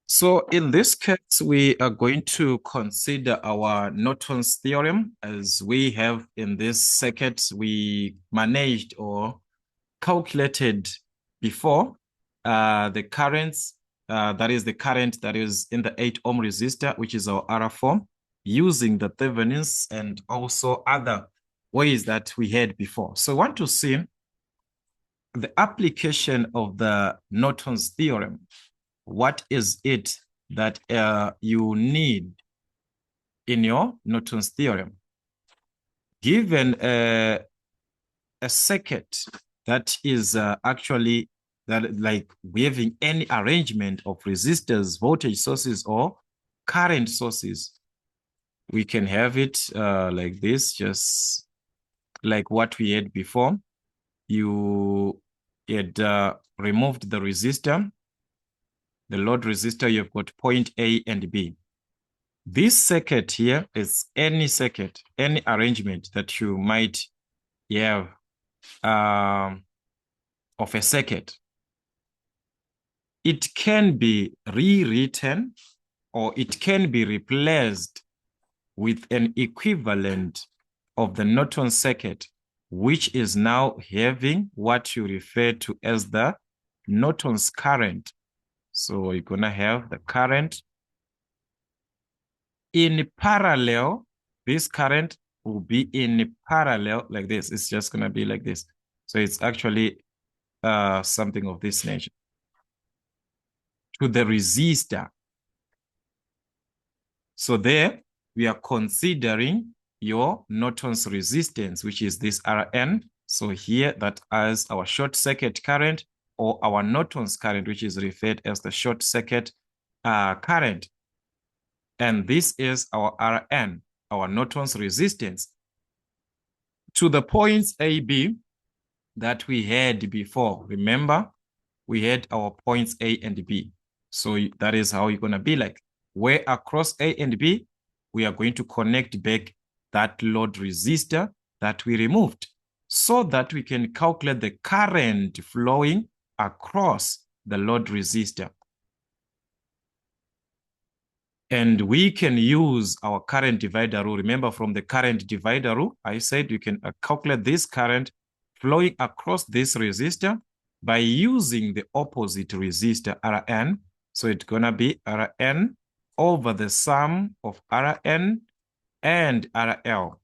So in this case, we are going to consider our Norton's theorem. As we have in this circuit, we managed or calculated before the currents, that is the current that is in the 8 ohm resistor, which is our R4, using the Thevenin's and also other ways that we had before. So I want to see the application of the Norton's theorem. What is it that you need in your Norton's theorem? Given a circuit that is actually that like we having any arrangement of resistors, voltage sources, or current sources, we can have it like this, just like what we had before. You had removed the resistor, the load resistor, you've got point A and B. This circuit here is any circuit, any arrangement that you might have of a circuit. It can be rewritten or it can be replaced with an equivalent of the Norton circuit, which is now having what you refer to as the Norton's current. So you're going to have the current. In parallel, this current will be in parallel like this. It's just going to be like this. So it's actually something of this nature. To the resistor. So there, we are considering your Norton's resistance, which is this Rn. So here, that as our short circuit current or our Norton's current, which is referred as the short circuit current. And this is our Rn, our Norton's resistance. To the points A, B that we had before, remember, we had our points A and B. So that is how you're going to be like. Where across A and B, we are going to connect back that load resistor that we removed so that we can calculate the current flowing across the load resistor. And we can use our current divider rule. Remember, from the current divider rule, I said you can calculate this current flowing across this resistor by using the opposite resistor, Rn. So it's going to be Rn over the sum of Rn and RL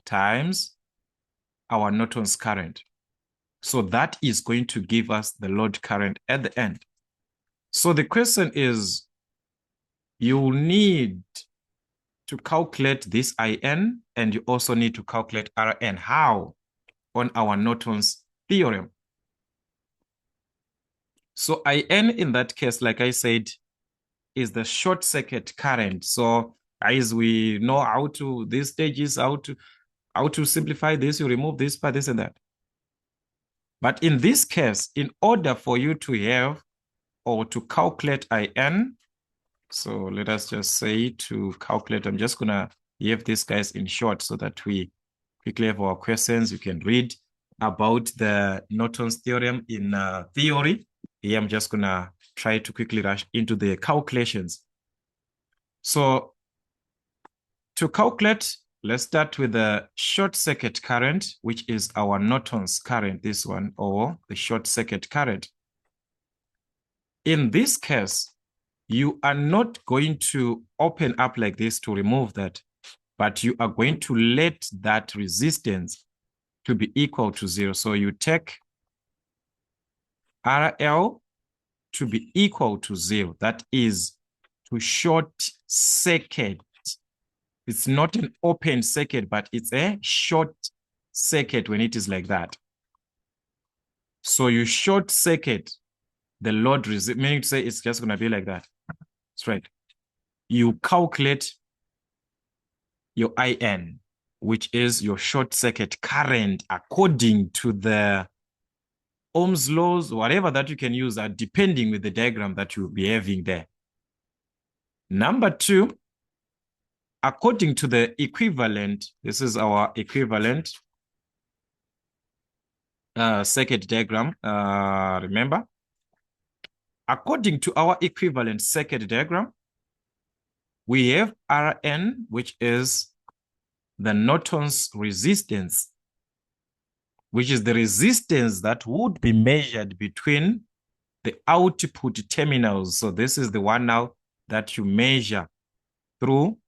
times our Norton's current. So that is going to give us the load current at the end. So the question is, you need to calculate this IN and you also need to calculate RN. How? On our Norton's theorem. So IN in that case, like I said, is the short circuit current. So as we know how to, these stages, how to simplify this, you remove this part, this and that. But in this case, in order for you to have or to calculate IN, so let us just say to calculate, I'm just going to have these guys in short so that we quickly have our questions. You can read about the Norton's theorem in theory. Here, I'm just going to try to quickly rush into the calculations. So to calculate, let's start with the short circuit current, which is our Norton's current, this one, or the short circuit current. In this case, you are not going to open up like this to remove that, but you are going to let that resistance to be equal to 0. So you take RL to be equal to 0. That is to short circuit. It's not an open circuit, but it's a short circuit when it is like that. So you short circuit the load resistance, meaning to say it's just going to be like that. That's right. You calculate your IN, which is your short circuit current according to the Ohm's laws, whatever that you can use, depending with the diagram that you'll be having there. Number 2, according to the equivalent, this is our equivalent circuit diagram, remember? According to our equivalent circuit diagram, we have Rn, which is the Norton's resistance, which is the resistance that would be measured between the output terminals. So this is the one now that you measure through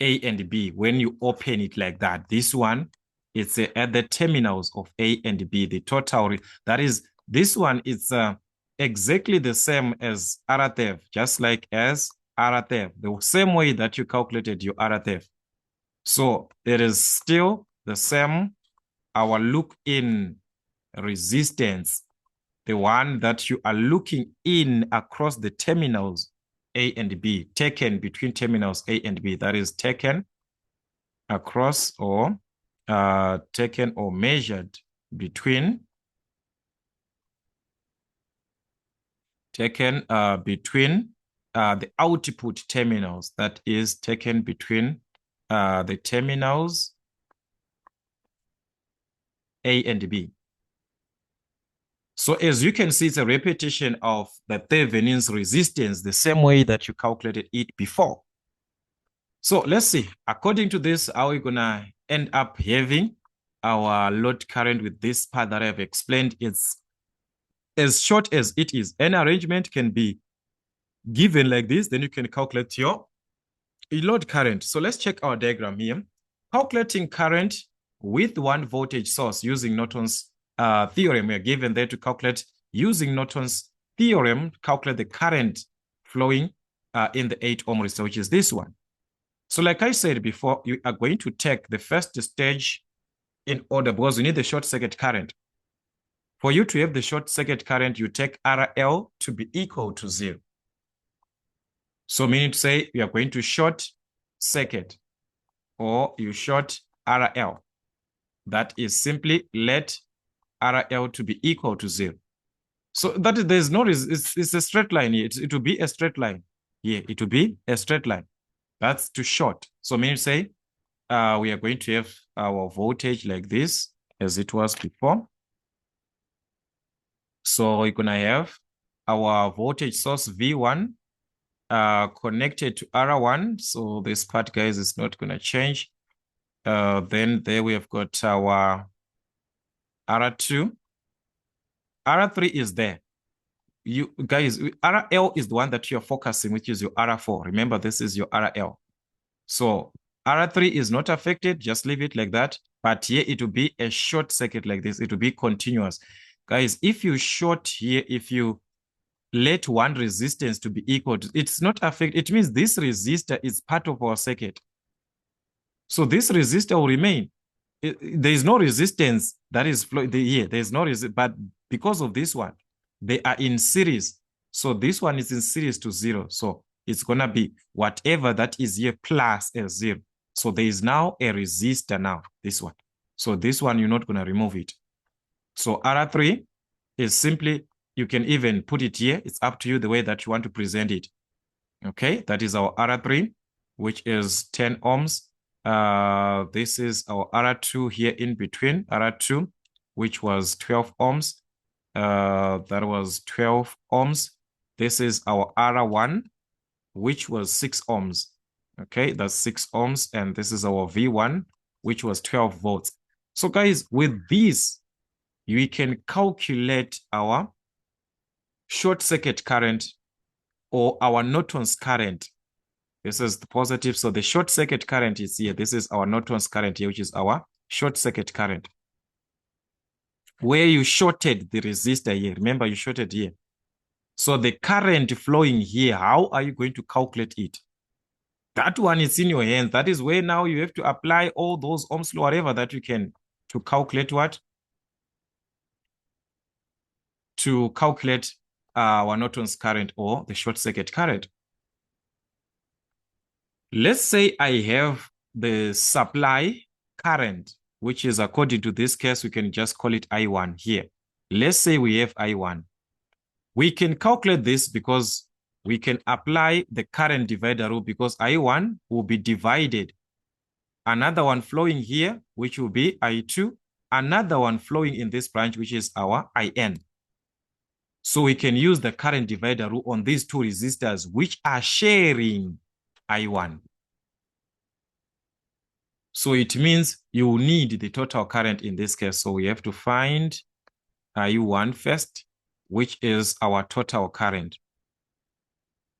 A and B when you open it like that. This one, it's at the terminals of A and B, the total. That is, this one is exactly the same as RTF, just like as RTF, the same way that you calculated your RTF. So it is still the same, our look-in resistance, the one that you are looking in across the terminals A and B, taken between terminals A and B, that is taken across or taken or measured between the output terminals, that is taken between the terminals A and B. So as you can see, it's a repetition of the Thevenin's resistance, the same way that you calculated it before. So let's see, according to this, how we're gonna end up having our load current with this part that I've explained. It's as short as it is. An arrangement can be given like this, then you can calculate your load current. So let's check our diagram here. Calculating current with one voltage source using Norton's theorem. We are given there to calculate using Norton's theorem, calculate the current flowing in the 8 ohm resistor, which is this one. So like I said before, you are going to take the first stage in order because you need the short circuit current. For you to have the short circuit current, you take RL to be equal to 0. So meaning to say you are going to short circuit or you short RL. That is simply let RL to be equal to 0. So that there's no, it's a straight line here. It will be a straight line here. It will be a straight line. That's to short. So meaning to say we are going to have our voltage like this as it was before. So we're going to have our voltage source V1 connected to R1. So this part, guys, is not going to change. Then there we have got our R2. R3 is there. You guys, RL is the one that you're focusing, which is your R4. Remember, this is your RL. So R3 is not affected. Just leave it like that. But here it will be a short circuit like this. It will be continuous. Guys, if you short here, if you let one resistance to be equal to, it's not affected. It means this resistor is part of our circuit. So this resistor will remain. There is no resistance that is flowing here. There is no resistance, but because of this one, they are in series. So this one is in series to 0. So it's going to be whatever that is here plus a 0. So there is now a resistor now, this one. So this one, you're not going to remove it. So R3 is simply, you can even put it here. It's up to you the way that you want to present it. Okay, that is our R3, which is 10 ohms. This is our R2 here in between, R2, which was 12 ohms. That was 12 ohms. This is our R1, which was 6 ohms. Okay, that's 6 ohms. And this is our V1, which was 12 volts. So guys, with this, we can calculate our short circuit current or our Norton's current. This is the positive. So the short circuit current is here. This is our Norton's current here, which is our short circuit current. Where you shorted the resistor here. Remember, you shorted here. So the current flowing here, how are you going to calculate it? That one is in your hands. That is where now you have to apply all those Ohm's law, whatever that you can, to calculate what? To calculate our Norton's current or the short circuit current. Let's say I have the supply current, which is according to this case, we can just call it I1 here. Let's say we have I1. We can calculate this because we can apply the current divider rule because I1 will be divided. Another one flowing here, which will be I2. Another one flowing in this branch, which is our IN. So we can use the current divider rule on these two resistors which are sharing I1. So it means you need the total current in this case. So we have to find I1 first, which is our total current.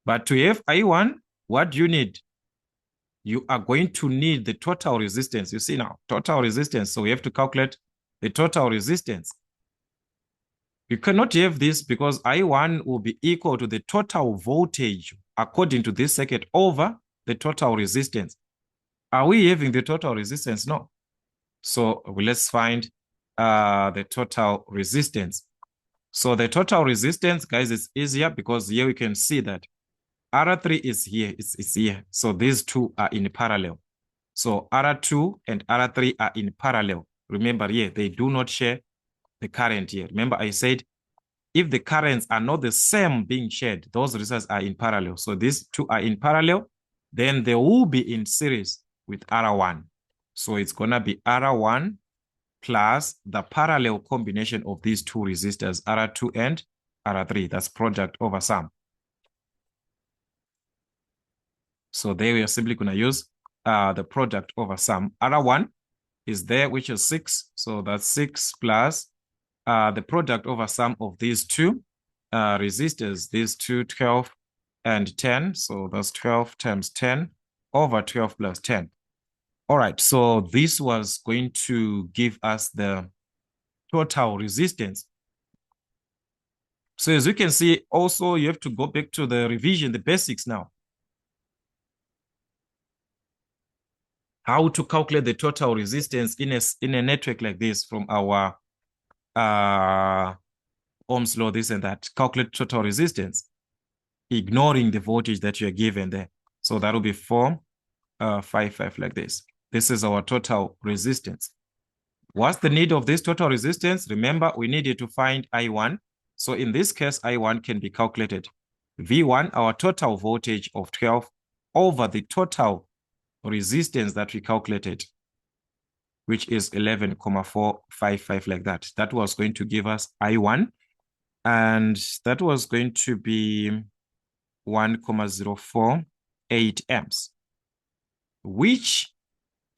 But to have I1, what do you need? You are going to need the total resistance. You see now, total resistance. So we have to calculate the total resistance. You cannot have this because I1 will be equal to the total voltage according to this circuit over the total resistance. Are we having the total resistance? No. So let's find the total resistance. So the total resistance, guys, is easier because here we can see that R3 is here, it's here. So these two are in parallel. So R2 and R3 are in parallel. Remember here, they do not share the current here. Remember I said, if the currents are not the same being shared, those resistors are in parallel. So these two are in parallel, then they will be in series with R1. So it's going to be R1 plus the parallel combination of these two resistors, R2 and R3. That's product over sum. So there we are simply going to use the product over sum. R1 is there, which is 6. So that's 6 plus the product over sum of these two resistors, these two, 12 and 10. So that's 12 times 10 over 12 plus 10. All right, so this was going to give us the total resistance. So as you can see, also you have to go back to the revision, the basics now. How to calculate the total resistance in a network like this from our Ohm's law, this and that. Calculate total resistance, ignoring the voltage that you're given there. So that will be 455 like this. This is our total resistance. What's the need of this total resistance? Remember, we needed to find I1. So in this case, I1 can be calculated. V1, our total voltage of 12 over the total resistance that we calculated, which is 11,455 like that. That was going to give us I1. And that was going to be 1,048 amps, which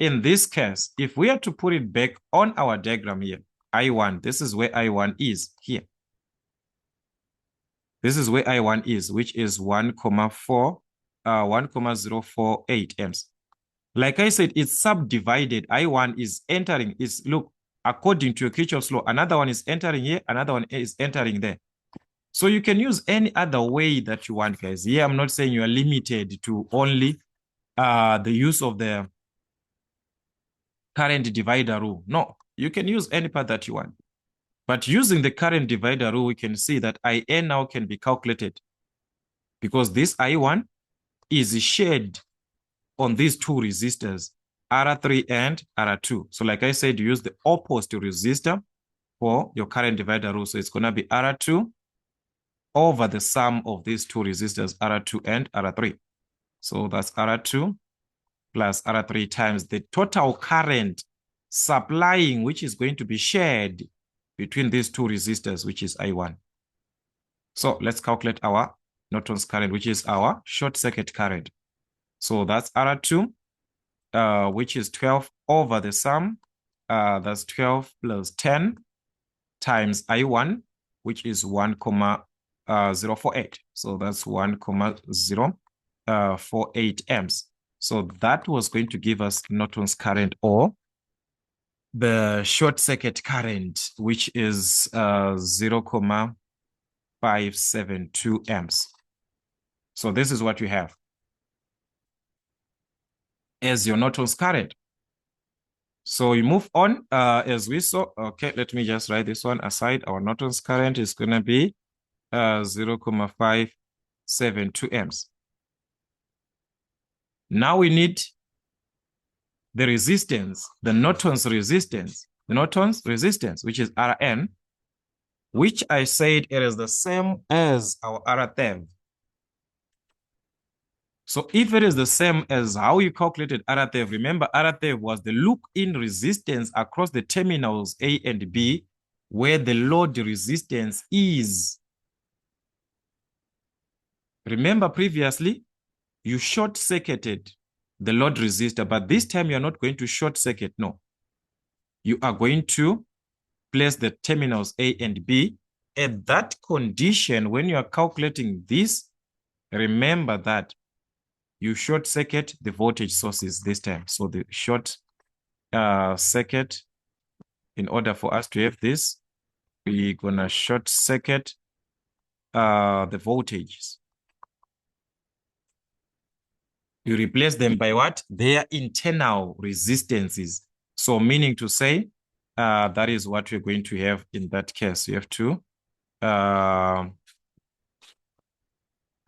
in this case, if we are to put it back on our diagram here, I1, this is where I1 is here. This is where I1 is, which is 1,048 amps. Like I said, it's subdivided. I1 is entering, look, according to your Kirchhoff's law, another one is entering here, another one is entering there. So you can use any other way that you want, guys. Here, I'm not saying you are limited to only the use of the current divider rule. No, you can use any path that you want. But using the current divider rule, we can see that IN now can be calculated because this I1 is shared on these two resistors, R3 and R2. So like I said, you use the opposite resistor for your current divider rule. So it's going to be R2 over the sum of these two resistors, R2 and R3. So that's R2 plus R3 times the total current supplying, which is going to be shared between these two resistors, which is I1. So let's calculate our Norton's current, which is our short circuit current. So that's R2, which is 12 over the sum. That's 12 plus 10 times I1, which is 1,048. So that's 1,048 amps. So that was going to give us Norton's current, or the short circuit current, which is 0,572 amps. So this is what you have as your Norton's current. So we move on as we saw. Okay, let me just write this one aside. Our Norton's current is going to be 0,572 amps. Now we need the resistance, the Norton's resistance, which is Rn, which I said it is the same as our Rthev. So if it is the same as how you calculated Rthev, remember Rthev was the look-in resistance across the terminals A and B, where the load resistance is Remember previously, you short-circuited the load resistor, but this time you're not going to short-circuit, no. You are going to place the terminals A and B. At that condition, when you are calculating this, remember that you short circuit the voltage sources this time. So the short circuit, in order for us to have this, we're gonna short circuit the voltages. You replace them by what? Their internal resistances. So meaning to say, that is what we're going to have in that case. You have to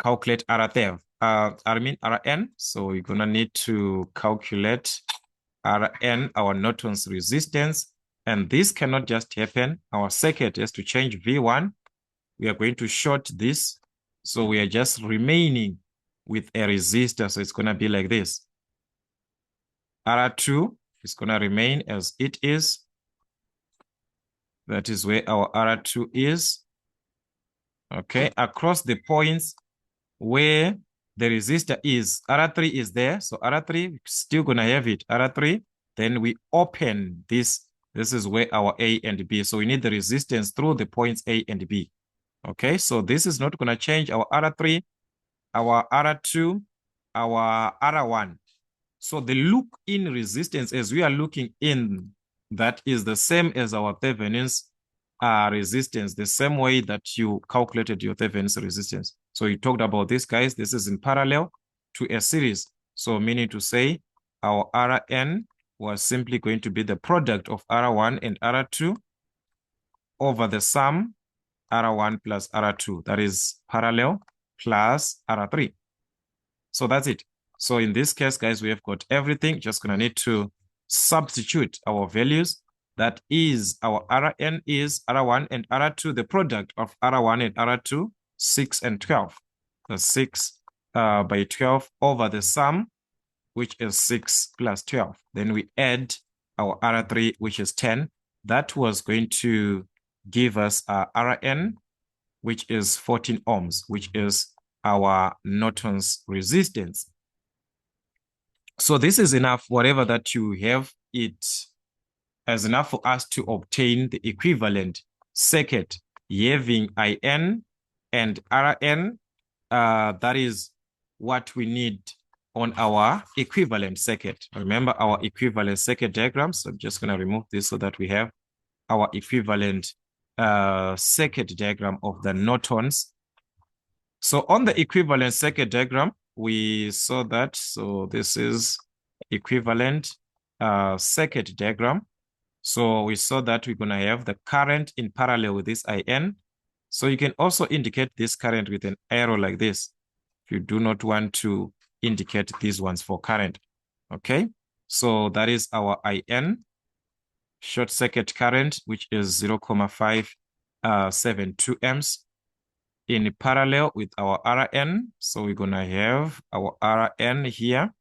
calculate Rn. Rn. So we're gonna need to calculate Rn, our Norton's resistance. And this cannot just happen. Our circuit has to change V1. We are going to short this. So we are just remaining with a resistor. So it's gonna be like this. R2 is gonna remain as it is. That is where our R2 is. Okay, across the points where the resistor is, R3 is there. So R3, still gonna have it, R3. Then we open this. This is where our A and B. So we need the resistance through the points A and B. Okay, so this is not gonna change our R3, our R2, our R1. So the look-in resistance as we are looking in, that is the same as our Thevenin's resistance, the same way that you calculated your Thevenin's resistance. So you talked about this, guys. This is in parallel to a series. So meaning to say our Rn was simply going to be the product of R1 and R2 over the sum R1 plus R2. That is parallel plus R3. So that's it. So in this case, guys, we have got everything. Just gonna need to substitute our values. That is our Rn is R1 and R2, the product of R1 and R2, 6 and 12. The 6 by 12 over the sum, which is 6 plus 12. Then we add our R3, which is 10. That was going to give us Rn, which is 14 ohms, which is our Norton's resistance. So this is enough. Whatever that you have, it is enough for us to obtain the equivalent circuit having IN and Rn. That is what we need on our equivalent circuit. Remember our equivalent circuit diagram. So I'm just going to remove this so that we have our equivalent circuit diagram of the Norton's. So on the equivalent circuit diagram, we saw that. So this is equivalent circuit diagram. So we saw that we're going to have the current in parallel with this IN. So you can also indicate this current with an arrow like this if you do not want to indicate these ones for current. Okay, so that is our IN, short circuit current, which is 0.572 amps in parallel with our Rn. So we're going to have our Rn here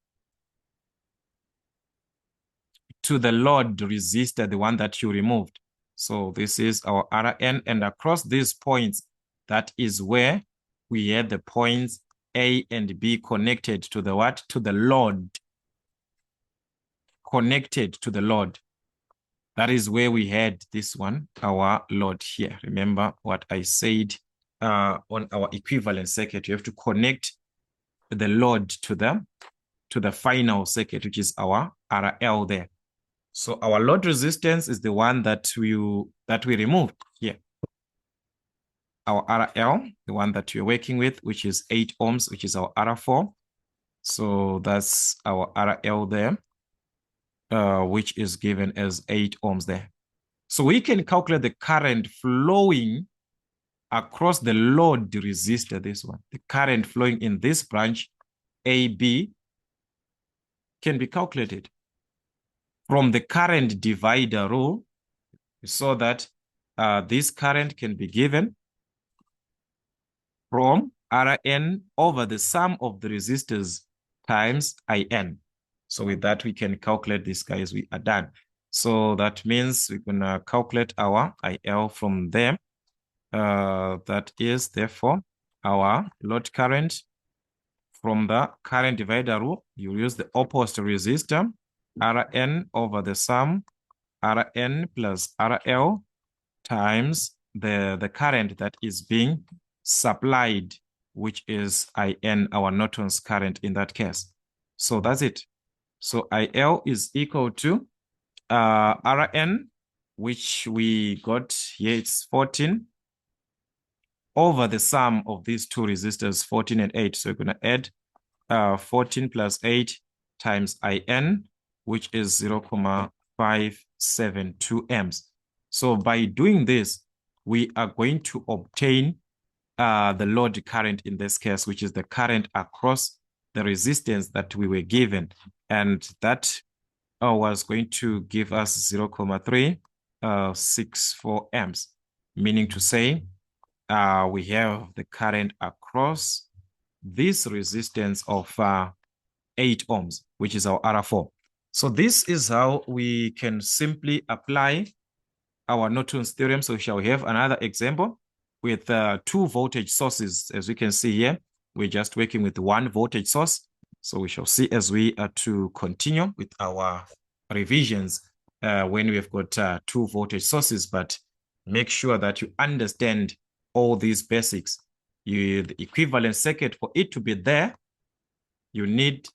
to the load resistor, the one that you removed. So this is our Rn, and across these points, that is where we had the points A and B connected to the what? To the load. Connected to the load. That is where we had this one, our load here. Remember what I said on our equivalent circuit. You have to connect the load to the final circuit, which is our RL there. So our load resistance is the one that we removed here. Our RL, the one that we're working with, which is 8 ohms, which is our R4. So that's our RL there, which is given as 8 ohms there. So we can calculate the current flowing across the load resistor, this one. The current flowing in this branch, AB, can be calculated. From the current divider rule, we saw that this current can be given from Rn over the sum of the resistors times IN. So with that, we can calculate this, guys. We are done. So that means we're going to calculate our IL from there. That is, therefore, our load current. From the current divider rule, you use the opposite resistor, Rn over the sum, Rn plus RL times the current that is being supplied, which is IN, our Norton's current in that case. So that's it. So IL is equal to Rn, which we got here, it's 14, over the sum of these two resistors, 14 and 8. So we're going to add 14 plus 8 times IN, which is 0.572 amps. So by doing this, we are going to obtain the load current in this case, which is the current across the resistance that we were given. And that was going to give us 0.364 amps, meaning to say we have the current across this resistance of 8 ohms, which is our R4. So this is how we can simply apply our Norton's theorem. So we shall have another example with 2 voltage sources. As we can see here, we're just working with 1 voltage source. So we shall see as we are to continue with our revisions when we have got 2 voltage sources, but make sure that you understand all these basics. The equivalent circuit, for it to be there, you need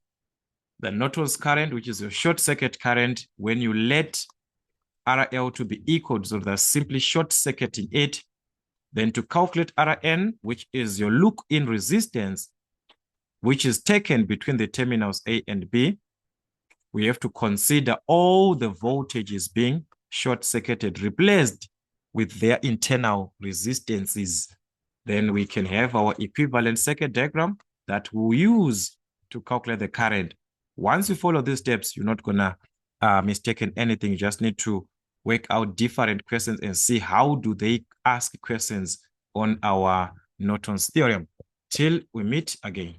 the Norton's current, which is your short circuit current. When you let RL to be equal, so that's simply short circuiting it. Then to calculate Rn, which is your look-in resistance, which is taken between the terminals A and B, we have to consider all the voltages being short-circuited, replaced with their internal resistances. Then we can have our equivalent circuit diagram that we'll use to calculate the current. Once you follow these steps, you're not gonna mistake in anything. You just need to work out different questions and see how do they ask questions on our Norton's theorem. Till we meet again.